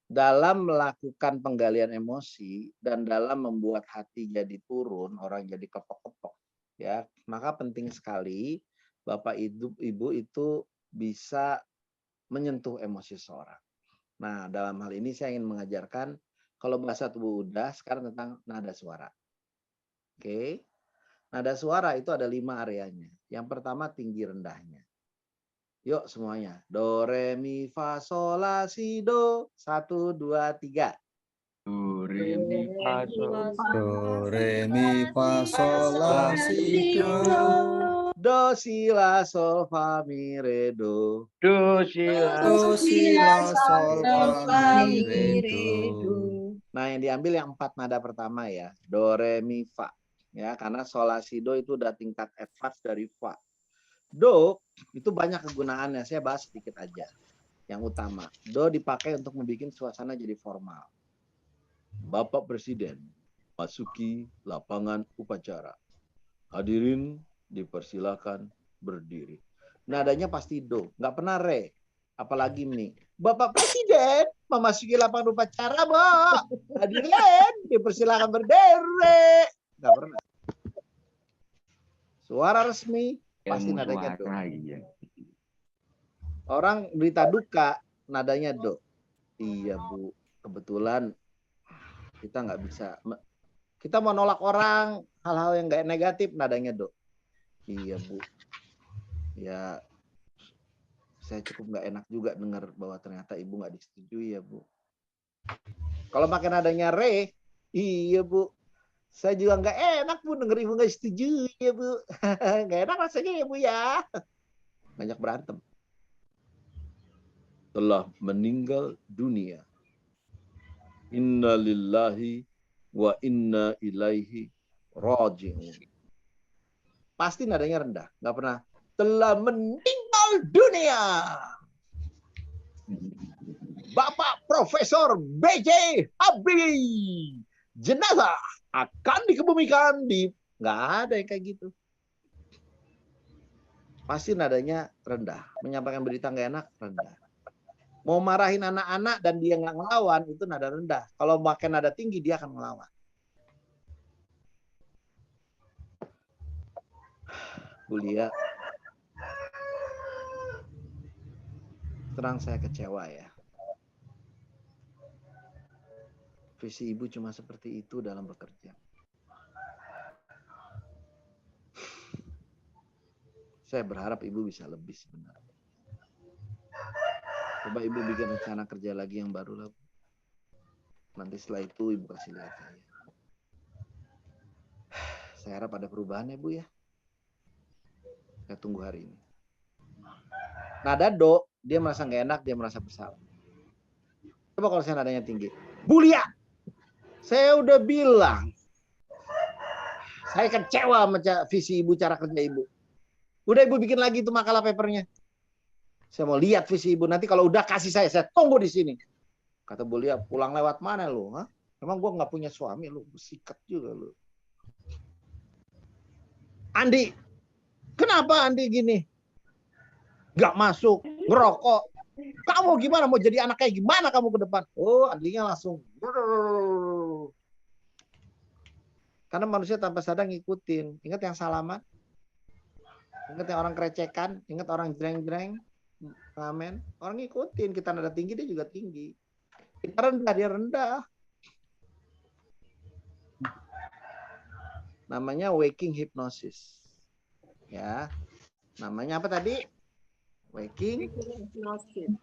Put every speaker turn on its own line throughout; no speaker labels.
dalam melakukan penggalian emosi dan dalam membuat hati jadi turun, orang jadi kepok-kepok, ya, maka penting sekali Bapak Ibu itu bisa menyentuh emosi seseorang. Nah, dalam hal ini saya ingin mengajarkan kalau bahasa tubuh udah, sekarang tentang nada suara. Oke. Nada suara itu ada 5 areanya. Yang pertama tinggi rendahnya. Yuk semuanya. Do, re, mi, fa, sol, la, si, do. 1, 2, 3.
Do, re, mi, fa, sol.
Do, re, mi, fa, sol, la, si, do.
Do, si, la, sol, fa, mi, re, do.
Do, si, la.
Do, si, la, sol, fa, mi, re, do.
Nah, yang diambil yang 4 nada pertama ya. Do, re, mi, fa. Ya, karena sol, la, si, do itu udah tingkat advance dari fa. Do itu banyak kegunaannya. Saya bahas sedikit aja. Yang utama, do dipakai untuk membuat suasana jadi formal. Bapak Presiden masuki lapangan upacara. Hadirin dipersilakan berdiri. Nadanya pasti do, nggak pernah re. Apalagi mi. Bapak Presiden memasuki lapangan upacara, Bo. Hadirin dipersilakan berdiri. Nggak pernah. Suara resmi pasti
Ilmu
nadanya do.
suara, iya.
Orang berita duka nadanya do. Iya Bu, kebetulan kita nggak bisa. Kita mau nolak orang hal-hal yang nggak negatif nadanya do. Iya Bu. Ya saya cukup nggak enak juga dengar bahwa ternyata Ibu nggak disetujui ya Bu. Kalau pakai nadanya re, iya Bu. Saya juga nggak enak Bu denger Ibu nggak setuju ya Bu. Nggak enak rasanya ya Bu ya. Banyak berantem. Telah meninggal dunia. Inna lillahi wa inna ilaihi raji'un. Pasti nadanya rendah, nggak pernah telah meninggal dunia. Bapak Profesor B.J. Habibie. Jenazah akan dikebumikan di, nggak ada yang kayak gitu. Pasti nadanya rendah. Menyampaikan berita nggak enak, rendah. Mau marahin anak-anak dan dia nggak ngelawan, itu nada rendah. Kalau pakai nada tinggi, dia akan ngelawan. Bulia, terang saya kecewa ya. Visi Ibu cuma seperti itu dalam bekerja. Saya berharap Ibu bisa lebih sebenarnya. Coba Ibu bikin rencana kerja lagi yang baru lah. Nanti setelah itu Ibu kasih lihat saya. Saya harap ada perubahan ya Bu ya. Saya tunggu hari ini. Nada do, dia merasa nggak enak, dia merasa bersalah. Coba kalau saya nadanya tinggi. Bulia, saya udah bilang. Saya kecewa sama visi Ibu, cara kerja Ibu. Udah Ibu bikin lagi itu makalah papernya. Saya mau lihat visi Ibu. Nanti kalau udah kasih saya tunggu di sini. Kata Bulia, pulang lewat mana lu? Hah? Emang gua nggak punya suami lu? Sikat juga lu. Andi, kenapa Andi gini? Gak masuk, ngerokok. Kamu gimana mau jadi anak kayak gimana kamu ke depan? Oh, Andinya langsung. Karena manusia tanpa sadar ngikutin. Ingat yang salaman? Ingat yang orang kerecekan? Ingat orang jreng-jreng? Amen. Orang ngikutin. Kita nada tinggi, dia juga tinggi. Kita rendah, dia rendah. Namanya waking hypnosis. Ya. Namanya apa tadi? Waking hypnosis.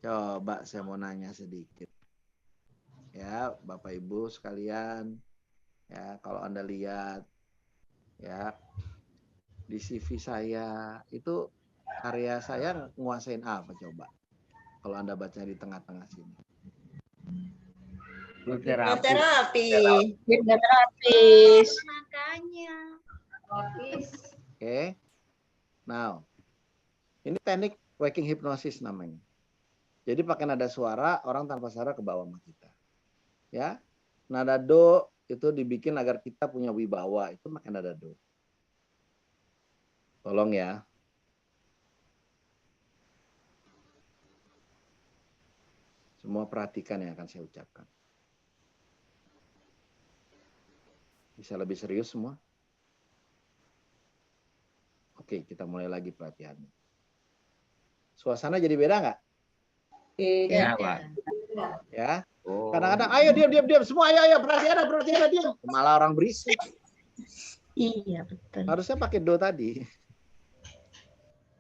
Coba saya mau nanya sedikit. Ya, Bapak Ibu sekalian. Ya, kalau Anda lihat ya di CV saya itu karya saya nguasain apa coba? Kalau Anda baca di tengah-tengah sini.
Hipnoterapi.
Hipnoterapis.
Makanya.
Oke. Now, ini teknik waking hypnosis namanya. Jadi pakai nada suara, orang tanpa sadar ke bawah sama kita. Ya. Nada do itu dibikin agar kita punya wibawa, itu pakai nada do. Tolong ya. Semua perhatikan yang akan saya ucapkan. Bisa lebih serius semua? Oke, kita mulai lagi pelatihannya. Suasana jadi beda nggak?
Iya,
Iya.
Pak.
Ya.
Oh.
Kadang-kadang, ayo diam semua, ayo perhatian diam. Malah orang berisik.
Iya, betul.
Harusnya pakai do tadi.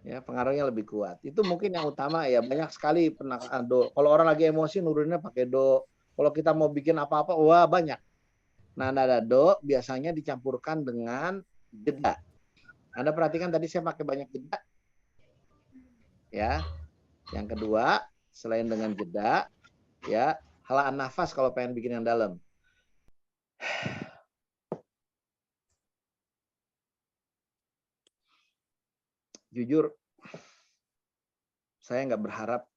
Ya, pengaruhnya lebih kuat. Itu mungkin yang utama ya. Banyak sekali penekanan do. Kalau orang lagi emosi nuruninnya pakai do. Kalau kita mau bikin apa-apa, wah banyak. Nah, nada do biasanya dicampurkan dengan jeda. Anda perhatikan tadi saya pakai banyak jeda. Ya. Yang kedua, selain dengan jeda, ya, helaan nafas kalau pengen bikin yang dalam. Jujur, saya nggak berharap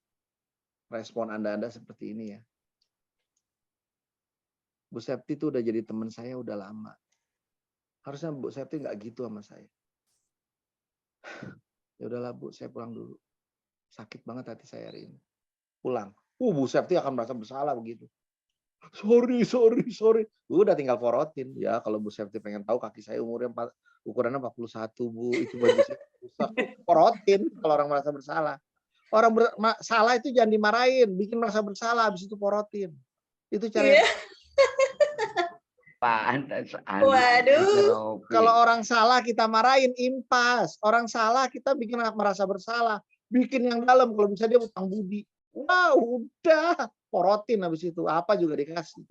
respon Anda seperti ini ya. Bu Septi itu udah jadi teman saya udah lama. Harusnya Bu Septi nggak gitu sama saya. Ya udahlah Bu, saya pulang dulu. Sakit banget hati saya hari ini. Pulang. Bu Septi akan merasa bersalah begitu. Sorry. Udah tinggal porotin. Ya kalau Bu Septi pengen tahu kaki saya ukurannya 41 Bu. Itu baju saya rusak. Porotin kalau orang merasa bersalah. Orang salah itu jangan dimarahin. Bikin merasa bersalah. Habis itu porotin. Itu cara.
Waduh.
Kalau orang salah kita marahin, impas. Orang salah kita bikin merasa bersalah. Bikin yang dalam. Kalau bisa dia utang budi. Wah, udah. Porotin habis itu. Apa juga dikasih.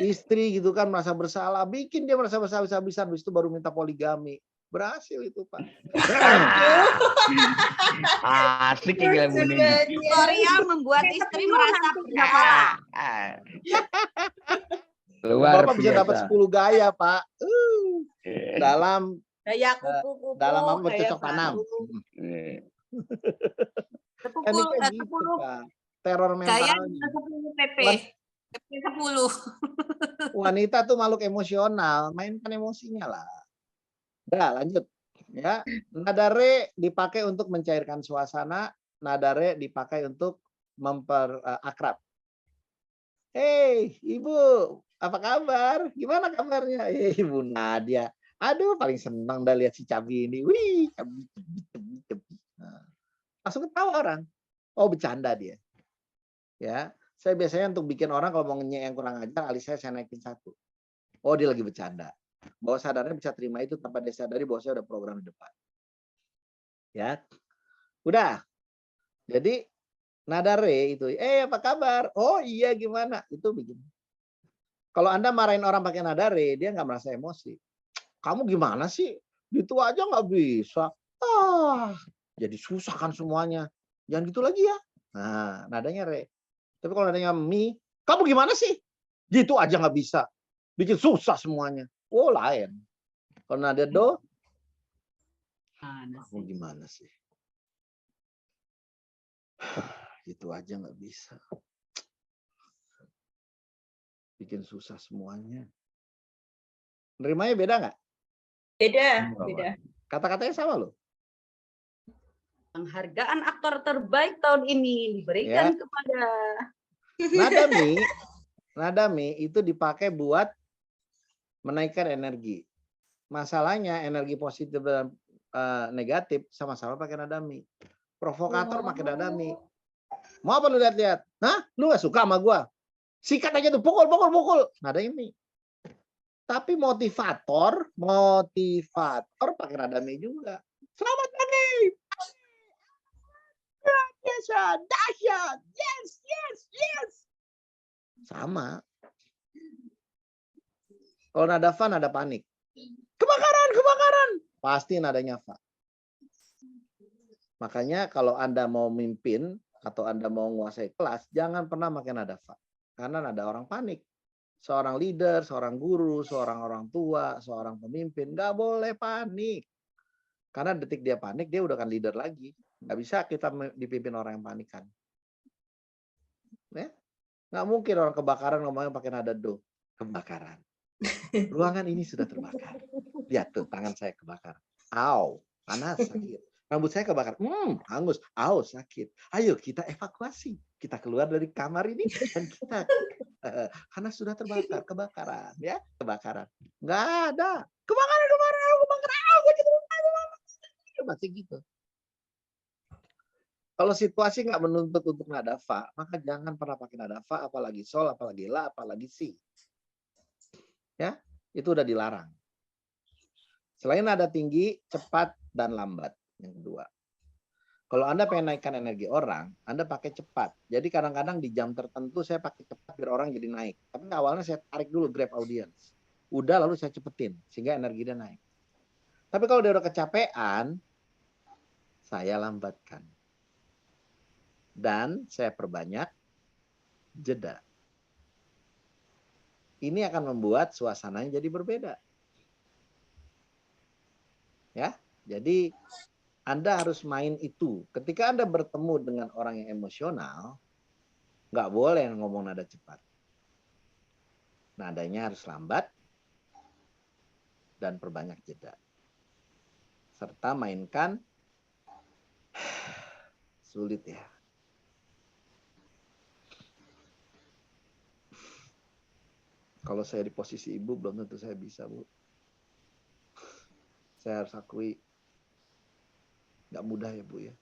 Istri gitu kan merasa bersalah. Bikin dia merasa bersalah habis-habisan. Habis itu baru minta poligami. Berhasil itu, Pak.
Asik ya gila
Tutorial membuat istri merasa bersalah.
Luar
Bapak bisa dapat 10 gaya, Pak. Dalam
Kayak kuku-kuku.
dalam apa
kayak
bercocok tanam. Tekniknya gitu, Pak. Teror
Gaya
mentalnya.
10 PP. PP 10.
Wanita tuh makhluk emosional, mainkan emosinya lah. Udah, lanjut. Ya, nada re dipakai untuk mencairkan suasana, nada re dipakai untuk memperakrab. Hei, Ibu, apa kabar? Gimana kabarnya? Ibu Nadia. Aduh, paling senang dah lihat si Cabi ini. Wih, Cabi. Nah, langsung ketawa orang. Oh, bercanda dia. Ya, saya biasanya untuk bikin orang kalau mau ngenyek yang kurang ajar, alis saya naikin 1. Oh, dia lagi bercanda. Bawah sadarnya bisa terima itu tanpa dia sadari bahwa saya udah program di depan. Ya. Udah. Jadi nada re itu, apa kabar? Oh iya gimana? Itu begini. Kalau Anda marahin orang pakai nada re, dia nggak merasa emosi. Kamu gimana sih? Gitu aja nggak bisa. Jadi susah kan semuanya. Jangan gitu lagi ya. Nah, nadanya re. Tapi kalau nadanya mi, kamu gimana sih? Gitu aja nggak bisa. Bikin susah semuanya. Oh lain. Kalau nada do, kamu gimana sih? Gitu aja nggak bisa. Bikin susah semuanya. Nerimanya beda nggak?
Beda.
Kata-katanya sama loh.
Penghargaan aktor terbaik tahun ini diberikan kepada
Nada mi itu dipakai buat menaikkan energi. Masalahnya energi positif dan negatif sama-sama pakai nada mi. Provokator pakai nada mi. Mau apa lu lihat-lihat? Hah? Lu gak suka sama gua? Sikat aja tuh, pukul. Nada mi. Tapi motivator pakai nada mi juga. Selamat pagi. Dahsyat. Yes. Sama. Kalau nada fa, nada panik. Kebakaran. Pasti nadanya fa. Makanya kalau Anda mau mimpin atau Anda mau menguasai kelas, jangan pernah pakai nada fa. Karena nada orang panik. Seorang leader, seorang guru, seorang orang tua, seorang pemimpin, nggak boleh panik. Karena detik dia panik, dia udah kan leader lagi. Nggak bisa kita dipimpin orang yang panik kan. Ya? Nggak mungkin orang kebakaran ngomongnya pakai nada do. Kebakaran. Ruangan ini sudah terbakar. Lihat tuh, tangan saya kebakar. Au, panas, sakit. Rambut saya kebakar. Hangus. Aus, sakit. Ayo kita evakuasi. Kita keluar dari kamar ini dan kita karena sudah terbakar, kebakaran, ya, kebakaran. Nggak ada. Kebakaran. Masih gitu. Kalau situasi nggak menuntut untuk nada fa, maka jangan pernah pakai nada fa, apalagi sol, apalagi la, apalagi si. Ya, itu udah dilarang. Selain nada tinggi, cepat dan lambat. Yang kedua. Kalau Anda pengen naikkan energi orang, Anda pakai cepat. Jadi kadang-kadang di jam tertentu saya pakai cepat biar orang jadi naik. Tapi awalnya saya tarik dulu grab audience. Udah lalu saya cepetin sehingga energi dia naik. Tapi kalau dia udah kecapean, saya lambatkan. Dan saya perbanyak jeda. Ini akan membuat suasananya jadi berbeda. Ya, jadi Anda harus main itu. Ketika Anda bertemu dengan orang yang emosional, nggak boleh ngomong nada cepat. Nadanya harus lambat dan perbanyak jeda. Serta mainkan sulit ya. Kalau saya di posisi ibu, belum tentu saya bisa, Bu. Saya harus akui, nggak mudah ya, Bu ya.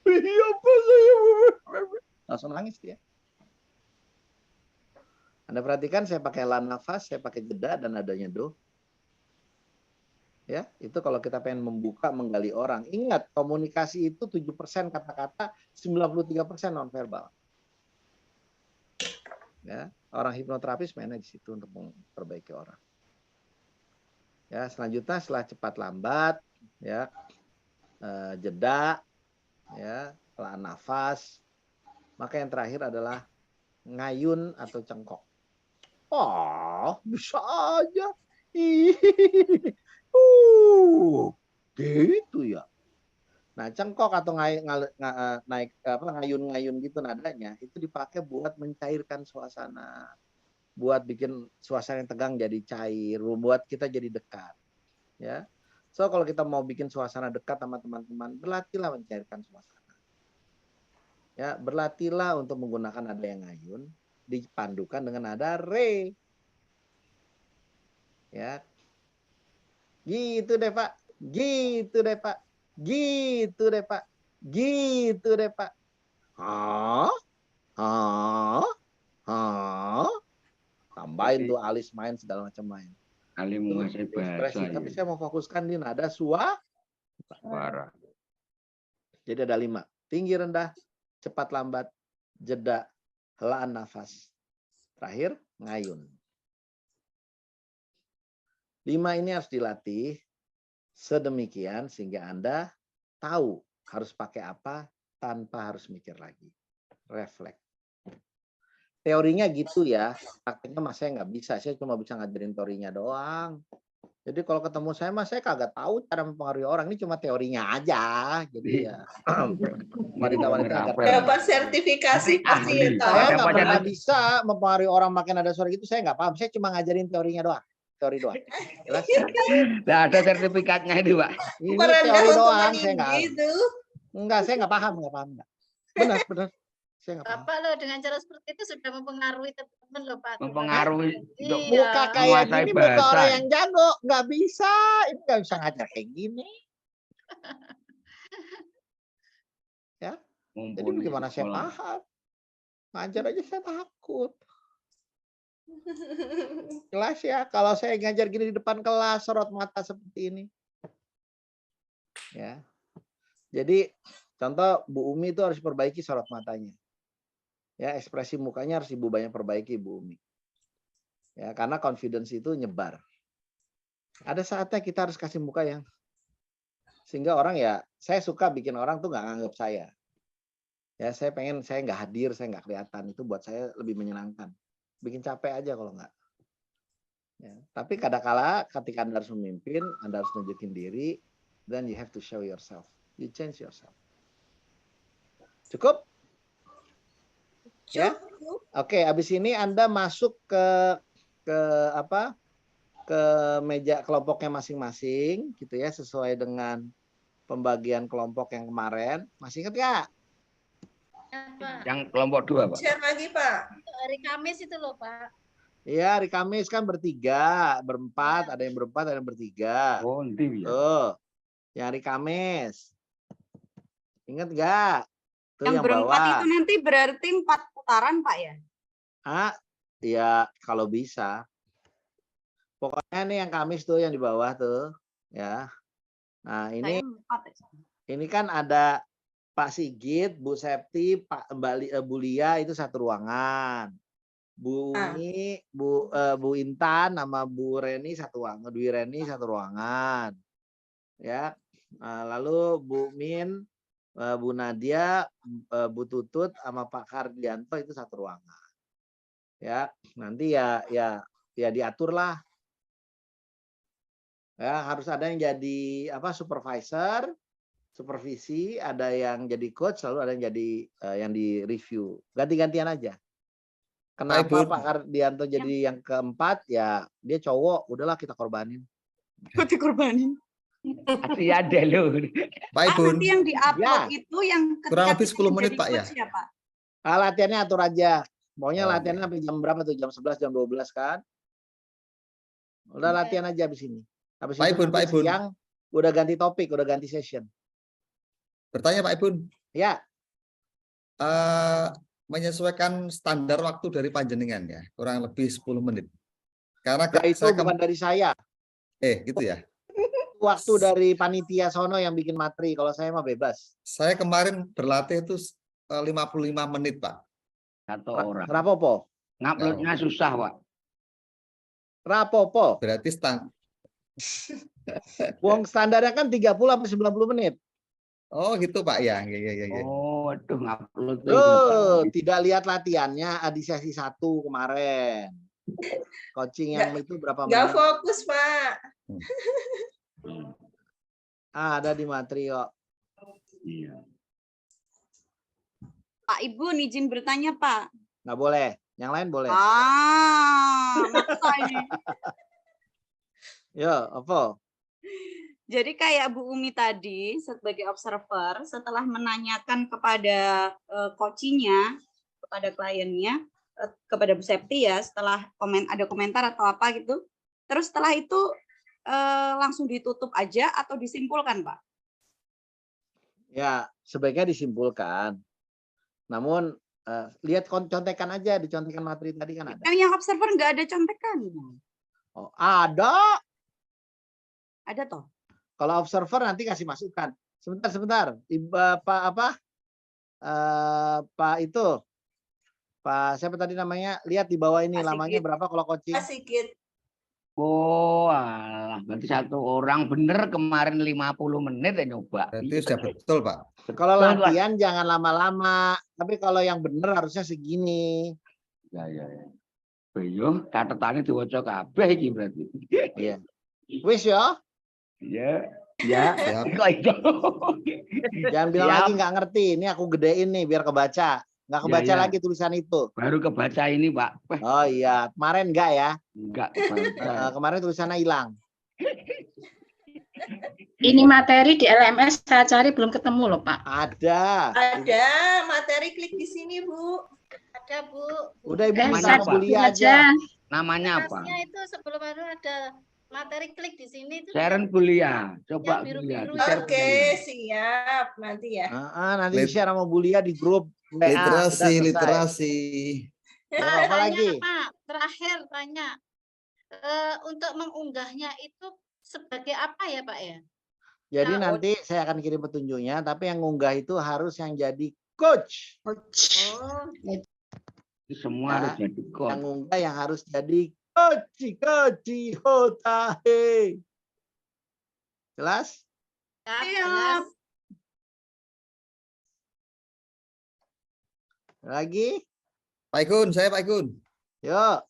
Iya, apa saya, Bu? Langsung nangis dia. Anda perhatikan saya pakai la nafas, saya pakai jeda dan adanya do. Ya, itu kalau kita pengen membuka, menggali orang. Ingat, komunikasi itu 7% kata-kata, 93% nonverbal. Ya, orang hipnoterapis mainnya di situ untuk memperbaiki orang. Ya, selanjutnya setelah cepat lambat, ya, jeda, ya, la nafas, maka yang terakhir adalah ngayun atau cengkok. Oh, bisa aja. Gitu ya. Nah, cengkok atau ngayun-ngayun gitu nadanya itu dipakai buat mencairkan suasana, buat bikin suasana yang tegang jadi cair, buat kita jadi dekat. Ya. So kalau kita mau bikin suasana dekat sama teman-teman, berlatihlah mencairkan suasana. Ya, berlatihlah untuk menggunakan nada yang ngayun, dipandukan dengan nada re. Ya. Gitu deh, Pak. Gitu deh, Pak. Gitu deh, Pak. Gitu deh, Pak. Hah? Hah? Hah? Tambahin tuh alis main segala macam main.
Ali menguasai bahasa.
Tapi saya mau fokuskan di nada suara. Jadi ada 5. Tinggi rendah, cepat lambat, jeda, helaan nafas. Terakhir, ngayun. 5 ini harus dilatih sedemikian sehingga Anda tahu harus pakai apa tanpa harus mikir lagi. Refleks. Teorinya gitu ya, prakteknya mas saya nggak bisa. Saya cuma bisa ngajarin teorinya doang. Jadi kalau ketemu saya mas saya kagak tahu cara mempengaruhi orang. Ini cuma teorinya aja. Jadi ya wanita-wanita
Dapat sertifikasi pasti ya tahu.
Saya nggak pernah bisa mempengaruhi orang makin ada suara gitu. Saya nggak paham. Saya cuma ngajarin teorinya doang. Teori doang. Jelas?
Nah, ada sertifikatnya itu, Pak.
Ini
Merendah
teori
untuk
doang. Saya
meninggi
nggak. Saya nggak paham. Benar. Saya nggak paham.
Bapak loh dengan cara seperti itu sudah mempengaruhi teman-teman loh Pak.
Mempengaruhi untuk
Muka kayak
menguasai
gini, muka
bahasa.
orang yang jago. Nggak bisa. Ini nggak bisa ngajar kayak gini. Ya. Jadi bagaimana saya paham? Ngajar aja saya takut. Jelas ya, kalau saya ngajar gini di depan kelas, sorot mata seperti ini. Ya. Jadi contoh Bu Umi itu harus perbaiki sorot matanya. Ya, ekspresi mukanya harus Ibu banyak perbaiki Bu Umi. Ya, karena confidence itu nyebar. Ada saatnya kita harus kasih muka yang sehingga orang ya, saya suka bikin orang tuh nggak nganggap saya. Ya, saya pengen saya nggak hadir, saya nggak kelihatan, itu buat saya lebih menyenangkan. Bikin capek aja kalau nggak. Ya, tapi kadang-kala ketika Anda harus memimpin, Anda harus nunjukin diri, then you have to show yourself. You change yourself. Cukup? Ya. Oke, habis ini Anda masuk ke meja kelompoknya masing-masing gitu ya, sesuai dengan pembagian kelompok yang kemarin. Masih ingat nggak?
Ya, Pak.
Yang kelompok 2, Pak.
Share lagi, Pak.
Untuk hari Kamis itu loh, Pak.
Iya, hari Kamis kan bertiga, berempat, ada yang berempat, ada yang bertiga.
Oh, nanti ya.
Tuh, yang hari Kamis. Ingat nggak? Tuh
Yang
yang
berempat
bawah.
itu nanti berarti 4 putaran, Pak ya?
Ah, ya kalau bisa. Pokoknya nih yang Kamis tuh yang di bawah tuh, ya. Nah,
Saya 4 ya.
ini kan ada Pak Sigit, Bu Septi, Bu Lia itu satu ruangan. Bu Uni, Bu Intan sama Bu Reni satu ruangan, Dwi Reni satu ruangan. Ya. Nah, lalu Bu Min, Bu Nadia, Bu Tutut sama Pak Kardianto itu satu ruangan. Ya, nanti ya diatur lah. Ya, harus ada yang jadi supervisor, supervisi, ada yang jadi coach, lalu ada yang jadi yang di review. Ganti-gantian aja. Kenapa Pak Kardianto jadi yang keempat? Ya, dia cowok, udahlah kita korbanin.
Dikorbanin.
Masih ada loh.
Pak Ibun,
Nanti yang di-upload
Ya.
itu yang
Kurang
ketika
lebih
kita
10 menit,
jadi
Pak, ya?
coach Pak?
Latihannya atur aja. Pokoknya
Oh,
latihannya sampai jam berapa tuh? Jam 11, jam 12 kan? Udah latihan aja habis ini. Habis
Pak
itu
Ibun,
nanti
Pak Ibun.
siang udah ganti topik, udah ganti session.
bertanya Pak Ibun,
Ya,
menyesuaikan standar waktu dari panjenengan ya, kurang lebih 10 menit. Karena
nah itu
saya
bukan dari saya.
gitu ya.
Waktu dari panitia sono yang bikin materi. Kalau saya mah bebas.
Saya kemarin berlatih itu 55 menit, Pak.
Satu orang.
Rapopo.
Nguploadnya susah, Pak.
Rapopo.
Berarti
Wong standarnya kan 30 sampai 90 menit.
Oh gitu Pak ya. Ya.
Oh, aduh ngupload.
Tidak lihat latihannya di sesi 1 kemarin. Coaching yang itu berapa
Nggak
menit?
fokus, Pak.
Ada di materi kok.
Iya.
Pak Ibu izin bertanya Pak.
Nggak boleh. Yang lain boleh.
Maksa ini.
Yo, apa?
Jadi kayak Bu Umi tadi sebagai observer setelah menanyakan kepada coachingnya, kepada kliennya, kepada Bu Septi ya, setelah ada komentar atau apa gitu, terus setelah itu langsung ditutup aja atau disimpulkan, Pak?
Ya, sebaiknya disimpulkan. Namun lihat contekan aja, dicontekan materi tadi kan ada.
Kan yang observer nggak ada contekan.
Oh, ada.
Ada toh?
Kalau observer nanti kasih masukan. Sebentar. Pak siapa tadi namanya? Lihat di bawah ini
Pak
lamanya
Sigit.
berapa kalau coaching?
Sikit.
Oh, alah, berarti satu orang bener kemarin 50 menit ya nyoba.
Berarti sudah betul Pak.
Kalau latihan jangan lama-lama. Tapi kalau yang bener harusnya segini.
Ya. Yo, catatannya diwaca kabeh iki berarti.
Iya. Wis ya.
Iya.
Siap.
Kok itu?
Jangan bilang
Siap.
lagi nggak ngerti. Ini aku gedein nih biar kebaca. Nggak kebaca
Iya.
lagi tulisan itu.
Baru kebaca ini, Pak.
Oh iya, kemarin enggak ya?
Enggak kebaca.
Kemarin tulisannya hilang.
Ini materi di LMS saya cari belum ketemu loh Pak.
Ada.
Ada materi, klik di sini, Bu.
Ada, Bu.
Udah Ibu
Namanya
bisa
apa?
kuliah aja.
Namanya apa?
Kelasnya itu sebelum itu ada materi, klik di sini itu.
Sharon kuliah. Coba
Yang
kuliah.
biru-biru.
Di-share
Oke,
kuliah.
siap. Nanti ya.
Nanti
Lit-
share sama Bulia di grup WA. Udah selesai.
Literasi.
Ya,
Nah,
apa
tanya,
lagi?
Pak, terakhir tanya. Untuk mengunggahnya itu sebagai apa ya, Pak ya?
Jadi
Nah,
nanti saya akan kirim petunjuknya, tapi yang ngunggah itu harus yang jadi coach.
Oh,
Itu semua
Ya.
harus jadi
Yang
coach.
ngunggah yang harus jadi coach hotahe. Jelas?
jelas.
Lagi?
Pak Igun, saya Pak Igun.
Yuk.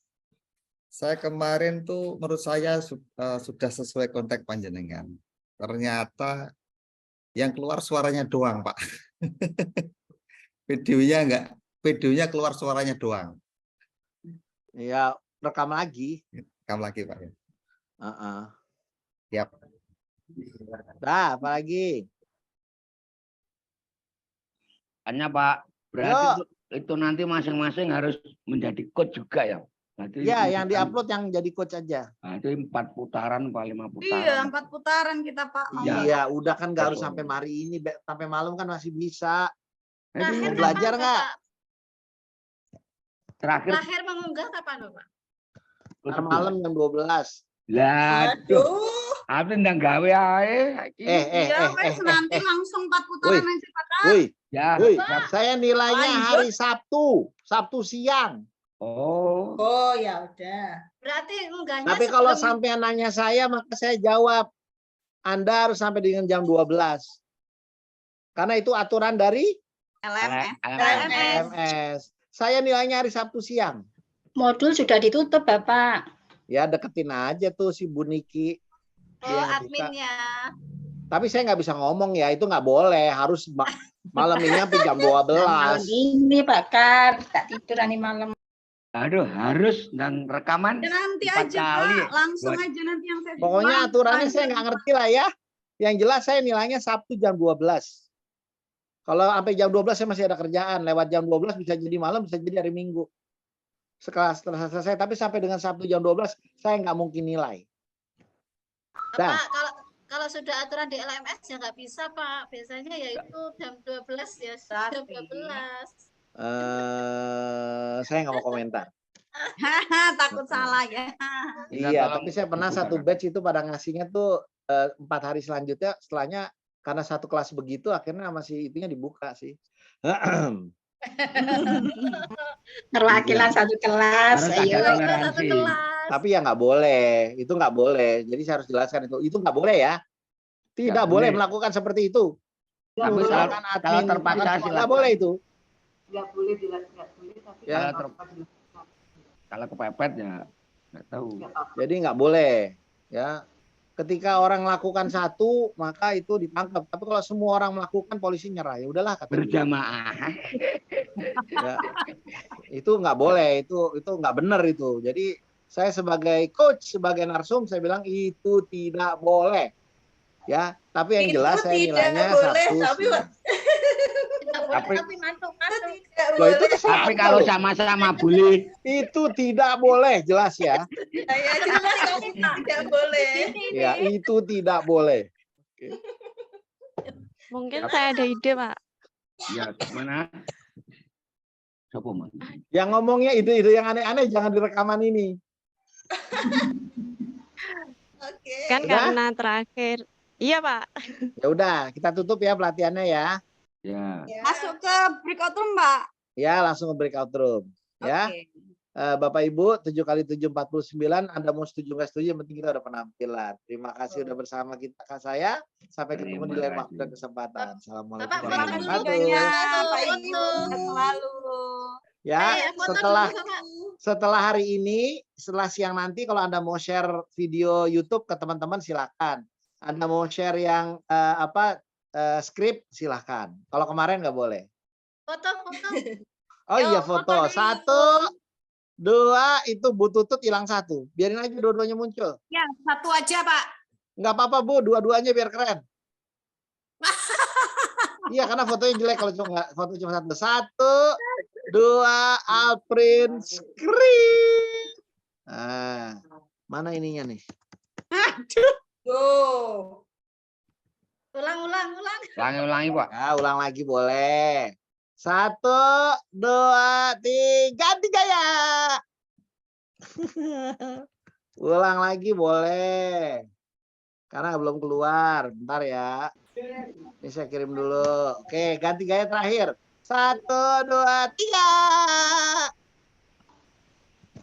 Saya kemarin tuh menurut saya sudah sesuai kontak panjenengan. Ternyata yang keluar suaranya doang, Pak. Videonya keluar suaranya doang.
Ya, rekam lagi.
Rekam lagi, Pak.
Heeh.
Siap.
Dah, apa lagi?
Hanya Pak, berarti itu nanti masing-masing harus menjadi coach juga ya. Berarti
Ya, yang
kan-
diupload yang jadi coach aja.
Nah, itu 4 putaran apa 5 putaran.
Iya, 4 putaran kita Pak.
Iya.
Iya, udah kan nggak harus
Betul.
sampai hari ini, sampai malam kan masih bisa.
Terakhir
Mau
kapan,
belajar nggak?
Bapak?
Terakhir
Terakhir mengunggah kapan, Bapak?
Ntar malam jam 12.
Lah,
Aduh.
aku ndang gawe ae.
Iya, wes nanti langsung 4 putaran
Woi.
aja Pak.
Woi,
Ya.
woi, saya nilainya
Lanjut.
hari Sabtu siang.
Oh.
Oh, ya udah.
Berarti unggahnya
Tapi kalau
sebelum-
sampai nanya saya, maka saya jawab. Anda harus sampai dengan jam 12. Karena itu aturan dari
LMS.
LMS. Saya nilainya hari Sabtu siang.
Modul sudah ditutup, Bapak.
Ya deketin aja tuh si Bu Niki.
Oh,
Dia nggak bisa.
adminnya.
Tapi saya nggak bisa ngomong ya, itu nggak boleh. Harus malam ini sampai jam 12.
Malam ini, Pak Kar. Tak tidur nih malam.
Aduh, harus dan rekaman.
Ya, nanti
4
aja
kali.
Pak, langsung
Buat-
aja nanti yang saya
Pokoknya
bilang.
aturannya saya nggak ngerti lah ya. Yang jelas saya nilainya Sabtu jam 12. Kalau sampai jam 12 saya masih ada kerjaan. Lewat jam 12 bisa jadi malam, bisa jadi hari Minggu. Setelah selesai, tapi sampai dengan Sabtu jam 12 saya nggak mungkin nilai. Dah.
Pak, kalau sudah aturan di LMS ya nggak bisa, Pak. Biasanya yaitu jam 12 ya, jam
Tapi-
12.
Saya nggak mau komentar.
Takut salah ya.
Enggak,
Iya,
tolong
tapi saya pernah
dibuka,
satu
Kak.
batch itu pada ngasihnya tuh 4 hari selanjutnya, setelahnya karena satu kelas begitu akhirnya masih itunya dibuka sih.
Perwakilan satu kelas.
Harus
Ayo.
ada
Satu
toleransi.
kelas.
Tapi ya nggak boleh, itu nggak boleh. Jadi saya harus jelaskan itu nggak boleh ya. Tidak
Nggak
boleh
boleh.
melakukan seperti itu.
Tapi
Silakan
kalau
admin,
terpaksa
nggak
silakan.
boleh itu.
nggak boleh tapi
Ya.
Kalau kepepet ya nggak tahu.
Jadi nggak boleh ya. Ketika orang melakukan satu, maka itu ditangkap. Tapi kalau semua orang melakukan, polisi nyerah. Ya udahlah kata dia.
Berjamaah.
Ya. Itu nggak boleh, itu nggak benar itu. Jadi saya sebagai coach, sebagai narsum, saya bilang itu tidak boleh. Ya, tapi yang
Itu
jelas saya
tidak
nilainya
boleh,
Sabtu
tapi
siang.
Tidak boleh,
Tapi-
tapi masuk-masuk.
Tidak
Loh, itu
boleh.
terserah
Tapi
Anda
kalau
loh.
sama-sama boleh.
Itu tidak boleh, jelas ya.
Saya jelas kamu tidak boleh.
Ya, itu tidak boleh.
Mungkin saya ada ide, Pak.
Ya, mana? Siapa, Man?
Yang ngomongnya ide-ide yang aneh-aneh jangan direkaman ini.
Oke.
Kan
Udah?
karena terakhir. Iya, Pak.
Ya udah, kita tutup ya pelatihannya ya.
Ya.
Ya.
Masuk ke breakout room, Mbak.
Ya, langsung ke breakout room. Ya.
Oke.
Bapak Ibu 7 kali 7 49, Anda mau setuju nggak setuju, yang penting kita udah penampilan. Terima kasih udah bersama kita Kak saya. Sampai ketemu di lain
Terima
waktu dan kesempatan. Assalamualaikum
Bapak,
Terima
foto
kasih
dulu.
warahmatullahi
banyak,
wabarakatuh.
Pak
Foto.
Ibu. Sehat selalu.
Ya,
Foto
setelah
dulu sama
setelah hari ini, setelah siang nanti kalau Anda mau share video YouTube ke teman-teman silakan. Anda mau share yang skrip silakan. Kalau kemarin nggak boleh.
foto.
Oh
Yo,
iya
foto
foto.
dulu.
1, 2 itu Bu Tutut hilang 1. Biarin aja dua-duanya muncul.
Ya, satu aja, Pak.
Nggak apa-apa Bu, dua-duanya biar keren. Iya karena fotonya jelek kalau cuma foto cuma 1. 2, Alprin screen. Nah, mana ininya nih?
Go.
Ulang.
Ulangi, Pak.
Ya, ulang lagi boleh. 1, 2, 3, ganti gaya. Ulang lagi boleh. Karena belum keluar. Bentar ya. Ini saya kirim dulu. Oke, ganti gaya terakhir. 1, 2, 3.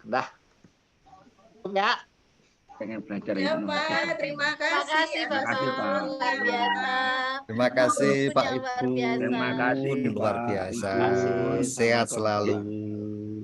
Dah. Cukup ya.
Pengen belajar
Ya,
itu.
Pak. Terima
Terima
kasih.
kasih,
atas
Bapak.
kasih, Pak.
Luar biasa.
Terima kasih
Ilmunya
Pak
luar
Ibu.
biasa.
Terima kasih,
Luar
Pak
biasa.
Ibu.
Sehat selalu.